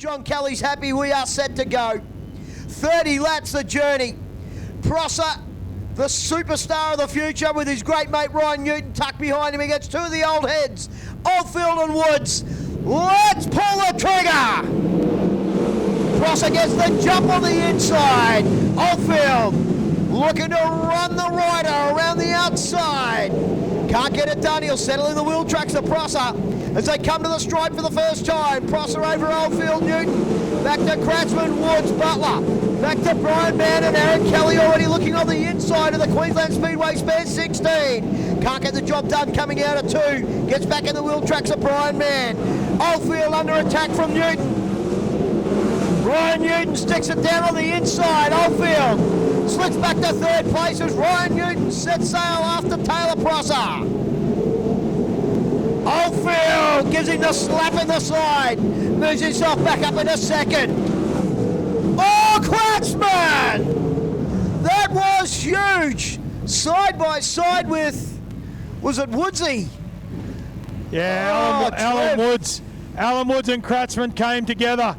John Kelly's happy. We are set to go. 30 laps the journey. Prosser, the superstar of the future, with his great mate Ryan Newton tucked behind him against two of the old heads, Oldfield and Woods. Let's pull the trigger. Prosser gets the jump on the inside. Oldfield looking to run the rider around the outside. Can't get it done. He'll settle in the wheel tracks of Prosser as they come to the stripe for the first time. Prosser over Oldfield, Newton. Back to Kratzman, Woods, Butler. Back to Brian Mann and Aaron Kelly already looking on the inside of the Queensland Speedway spare 16. Can't get the job done coming out of 2. Gets back in the wheel tracks of Brian Mann. Oldfield under attack from Newton. Ryan Newton sticks it down on the inside. Oldfield slips back to third place as Ryan Newton sets sail after Taylor Prosser. Oldfield gives him the slap in the side. Moves himself back up in a second. Oh, Kratzman! That was huge. Side by side with, was it Woodsy? Yeah, Alan Woods and Kratzman came together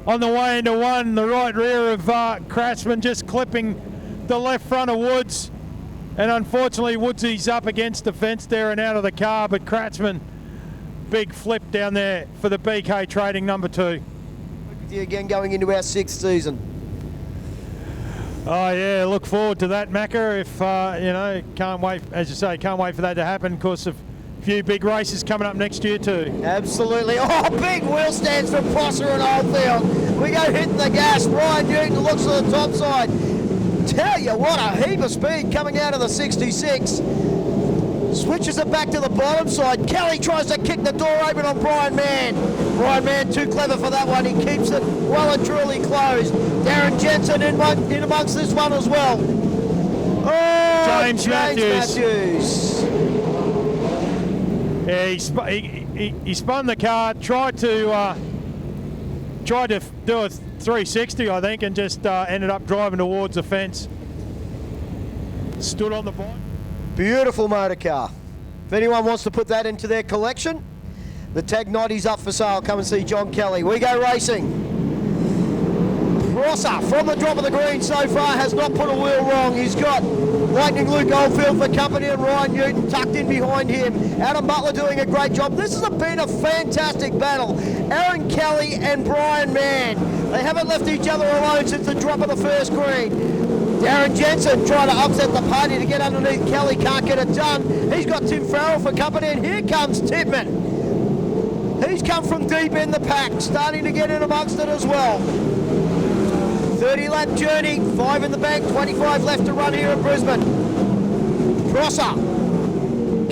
on the way into one. The right rear of Kratzman just clipping the left front of Woods. And unfortunately, Woodsy's up against the fence there and out of the car, but Kratzman, big flip down there for the BK Trading number 2. With you again going into our 6th season. Oh yeah, look forward to that, Macca. If you know, can't wait, as you say, can't wait for that to happen. Of course, a few big races coming up next year too. Absolutely. Oh, big wheel stands for Prosser and Oldfield. We go hitting the gas. Ryan Newton looks to the top side. Tell you what, a heap of speed coming out of the 66. Switches it back to the bottom side. Kelly tries to kick the door open on Brian Mann. Brian Mann too clever for that one. He keeps it well and truly closed. Darren Jensen in amongst this one as well. Oh, James Matthews. Yeah, he spun the car, tried to do a 360, I think, and just ended up driving towards the fence. Stood on the bike. Beautiful motor car. If anyone wants to put that into their collection, the Tag 90's up for sale. Come and see John Kelly. We go racing. Prosser from the drop of the green so far has not put a wheel wrong. He's got Lightning Luke Oldfield for company and Ryan Newton tucked in behind him. Adam Butler doing a great job. This has been a fantastic battle. Aaron Kelly and Brian Mann. They haven't left each other alone since the drop of the first green. Darren Jensen trying to upset the party to get underneath Kelly, can't get it done. He's got Tim Farrell for company, and here comes Tippmann. He's come from deep in the pack, starting to get in amongst it as well. 30 lap journey, 5 in the bank, 25 left to run here at Brisbane. Prosser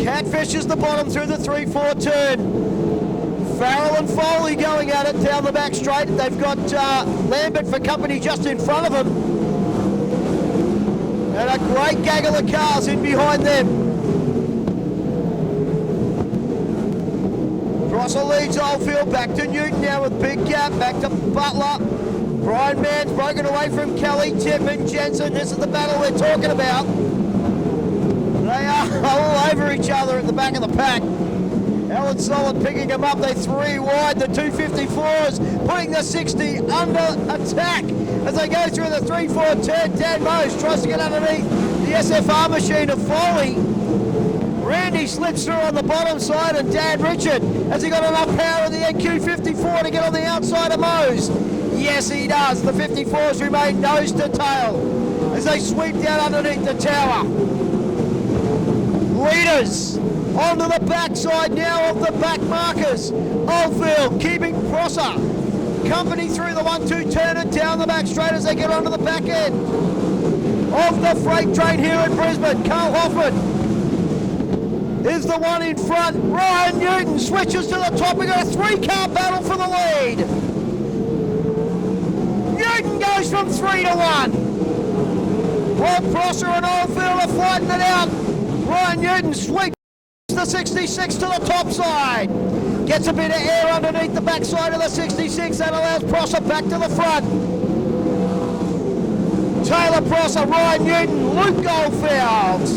catfishes the bottom through the 3-4 turn. Farrell and Foley going at it down the back straight. They've got Lambert for company just in front of them. And a great gaggle of cars in behind them. Prosser leads Oldfield, back to Newton now with big gap, back to Butler. Brian Mann's broken away from Kelly, Tippmann, Jensen. This is the battle we're talking about. They are all over each other at the back of the pack. Alan Solid picking them up. They 3 wide. The 254s putting the 60 under attack as they go through the 3-4 turn. Dan Mose tries to get underneath the SFR machine of Foley. Randy slips through on the bottom side, and Dan Richard, has he got enough power in the NQ54 to get on the outside of Mose? Yes, he does. The 54s remain nose to tail as they sweep down underneath the tower. Leaders onto the backside now of the back markers. Oldfield keeping Prosser company through the 1-2 turn and down the back straight as they get onto the back end of the freight train here in Brisbane. Carl Hoffman is the one in front. Ryan Newton switches to the top. We've got a 3-car battle for the lead. Newton goes from 3 to 1. Bob Prosser and Oldfield are fighting it out. Ryan Newton sweeps the 66 to the top side. Gets a bit of air underneath the backside of the 66. That allows Prosser back to the front. Taylor Prosser, Ryan Newton, Luke Oldfield.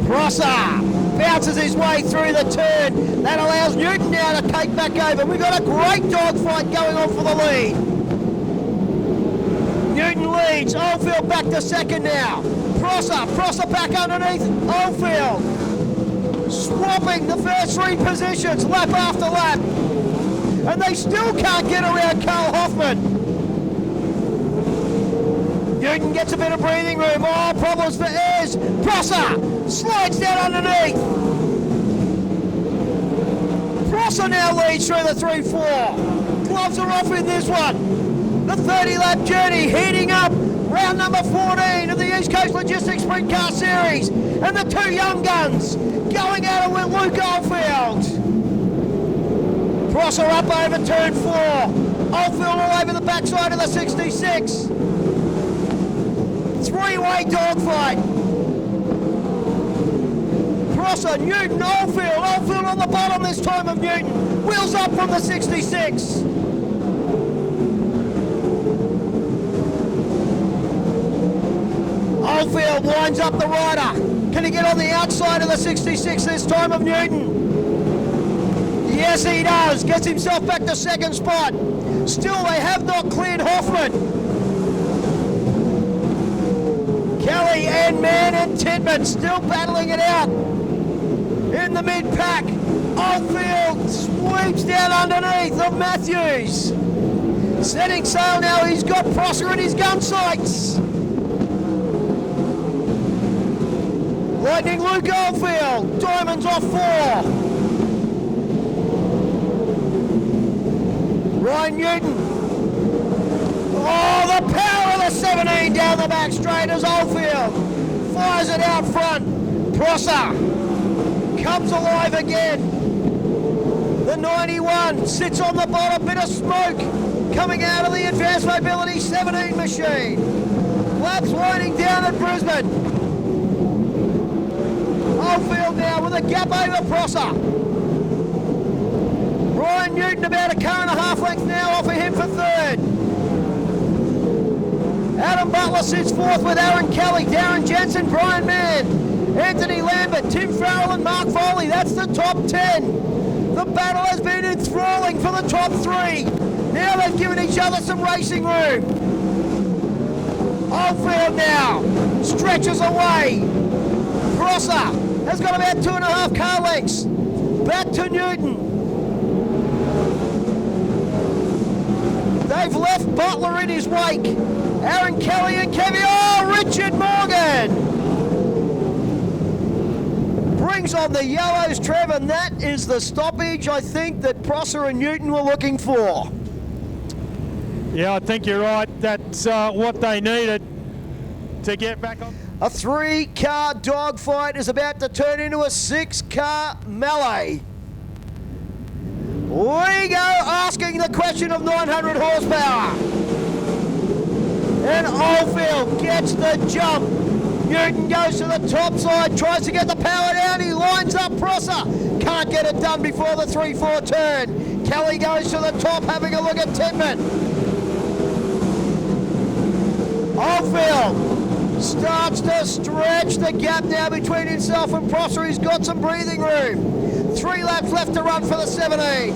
Prosser bounces dances his way through the turn. That allows Newton now to take back over. We've got a great dogfight going on for the lead. Newton leads, Oldfield back to second now. Prosser back underneath Oldfield. Swapping the first three positions, lap after lap. And they still can't get around Carl Hoffman. Newton gets a bit of breathing room. Oh, problems for Ayres. Prosser slides down underneath. Prosser now leads through the 3-4. Gloves are off in this one. The 30-lap journey heating up. Round number 14 of the East Coast Logistics Sprint Car Series. And the two young guns going at it with Luke Oldfield. Prosser up over turn 4. Oldfield all over the backside of the 66. Three-way dogfight. Prosser, Newton, Oldfield. Oldfield on the bottom this time of Newton. Wheels up from the 66. Oldfield winds up the rider. Can he get on the outside of the 66 this time of Newton? Yes, he does. Gets himself back to second spot. Still, they have not cleared Hoffman. Kelly and Mann and Titman still battling it out. In the mid-pack, Oldfield sweeps down underneath of Matthews. Setting sail now, he's got Prosser in his gun sights. Lightning Luke Oldfield, Diamonds off 4. Ryan Newton. Oh, the power of the 17 down the back straight as Oldfield fires it out front. Prosser comes alive again. The 91 sits on the bottom, bit of smoke coming out of the Advanced Mobility 17 machine. Laps winding down at Brisbane. Oldfield now with a gap over Prosser. Ryan Newton about a car and a half length now off of him for third. Adam Butler sits fourth with Aaron Kelly, Darren Jensen, Brian Mann, Anthony Lambert, Tim Farrell and Mark Foley. That's the top 10. The battle has been enthralling for the top 3. Now they've given each other some racing room. Oldfield now stretches away. Prosser has got about 2.5 car lengths. Back to Newton. They've left Butler in his wake. Aaron Kelly and Kevin. Oh, Richard Morgan brings on the yellows, Trev, and that is the stoppage I think that Prosser and Newton were looking for. Yeah, I think you're right. That's what they needed to get back on. A 3-car dogfight is about to turn into a 6-car melee. We go asking the question of 900 horsepower. And Oldfield gets the jump. Newton goes to the top side, tries to get the power down. He lines up Prosser. Can't get it done before the 3-4 turn. Kelly goes to the top, having a look at Titman. Oldfield starts to stretch the gap now between himself and Prosser. He's got some breathing room. 3 laps left to run for the 17.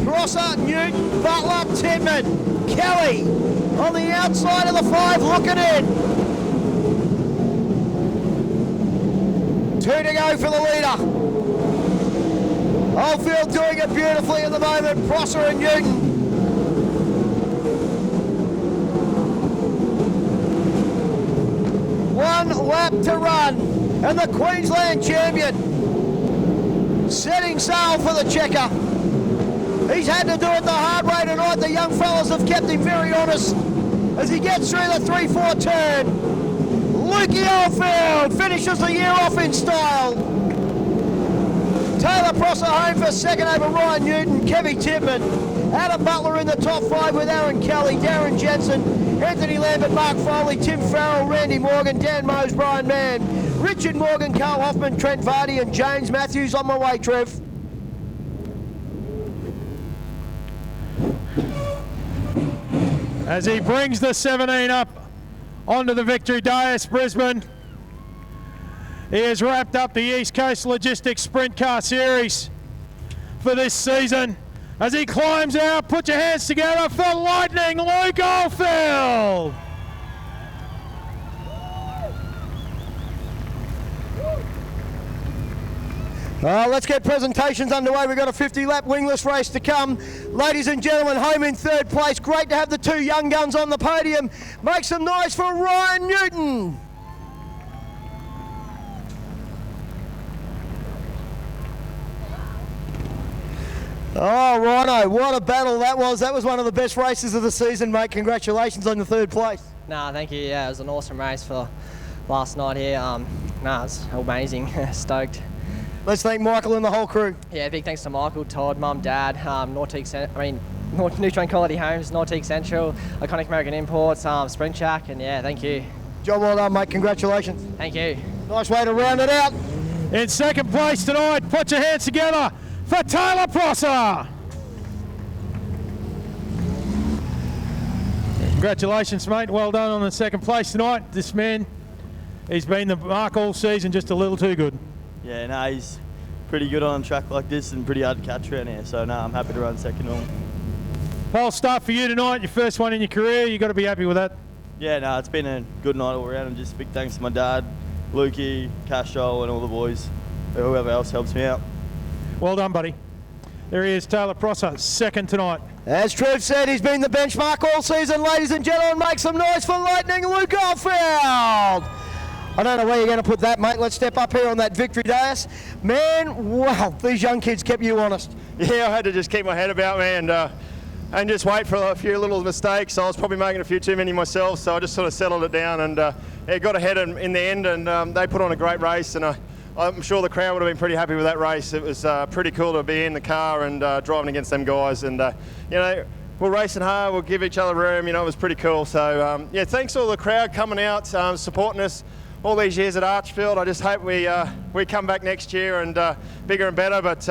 Prosser, Newton, Butler, Titman, Kelly on the outside of the 5 looking in. 2 to go for the leader. Oldfield doing it beautifully at the moment. Prosser and Newton. One lap to run, and the Queensland champion setting sail for the checker. He's had to do it the hard way tonight. The young fellas have kept him very honest as he gets through the 3-4 turn. Lukey Oldfield finishes the year off in style. Taylor Prosser home for second over Ryan Newton, Kevy Titman. Adam Butler in the top 5 with Aaron Kelly, Darren Jensen, Anthony Lambert, Mark Foley, Tim Farrell, Randy Morgan, Dan Mose, Brian Mann, Richard Morgan, Carl Hoffman, Trent Vardy and James Matthews. On my way, Trev. As he brings the 17 up onto the victory dais, Brisbane. He has wrapped up the East Coast Logistics Sprint Car Series for this season. As he climbs out, put your hands together for Lightning Luke Oldfield. Let's get presentations underway. We've got a 50-lap wingless race to come. Ladies and gentlemen, home in third place. Great to have the two young guns on the podium. Make some noise for Ryan Newton. Oh, Rhino, what a battle that was. That was one of the best races of the season, mate. Congratulations on the third place. Nah, thank you. Yeah, it was an awesome race for last night here. It was amazing. Stoked. Let's thank Michael and the whole crew. Yeah, big thanks to Michael, Todd, Mum, Dad, Nutrient Quality Homes, Nautique Central, Iconic American Imports, Sprint Shack, and yeah, thank you. Job well done, mate. Congratulations. Thank you. Nice way to round it out. In second place tonight, put your hands together for Taylor Prosser. Congratulations, mate. Well done on the second place tonight. This man, he's been the mark all season, just a little too good. Yeah, no, he's pretty good on a track like this and pretty hard to catch around here. So, no, I'm happy to run second on. Pole start for you tonight, your first one in your career. You've got to be happy with that. Yeah, no, it's been a good night all around. And just big thanks to my dad, Lukey, Castro, and all the boys, whoever else helps me out. Well done, buddy. There he is, Taylor Prosser, second tonight. As Trev said, he's been the benchmark all season. Ladies and gentlemen, make some noise for Lightning Luke Oldfield. I don't know where you're going to put that, mate. Let's step up here on that victory dais. Man, wow, these young kids kept you honest. Yeah, I had to just keep my head about me and just wait for a few little mistakes. I was probably making a few too many myself, so I just sort of settled it down and got ahead in the end, and they put on a great race, and I'm sure the crowd would have been pretty happy with that race. It was pretty cool to be in the car and driving against them guys, and you know, we're racing hard, we'll give each other room, you know, it was pretty cool. So yeah, thanks to all the crowd coming out, supporting us all these years at Archerfield. I just hope we come back next year and bigger and better, but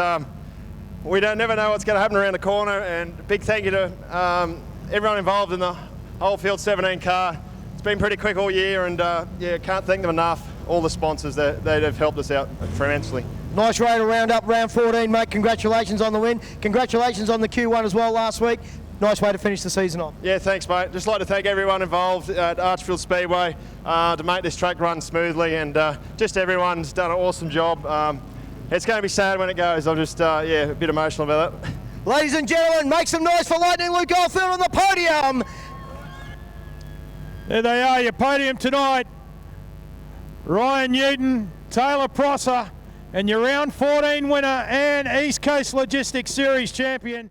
we never know what's going to happen around the corner. And big thank you to everyone involved in the Oldfield 17 car. It's been pretty quick all year, and yeah, can't thank them enough. All the sponsors that have helped us out tremendously. Nice way to round up round 14, mate. Congratulations on the win. Congratulations on the Q1 as well last week. Nice way to finish the season off. Yeah, thanks, mate. Just like to thank everyone involved at Archerfield Speedway to make this track run smoothly, and just everyone's done an awesome job. It's going to be sad when it goes. I'm just, yeah, a bit emotional about it. Ladies and gentlemen, make some noise for Lightning Luke Oldfield on the podium. There they are, your podium tonight. Ryan Newton, Taylor Prosser, and your round 14 winner and East Coast Logistics Series champion.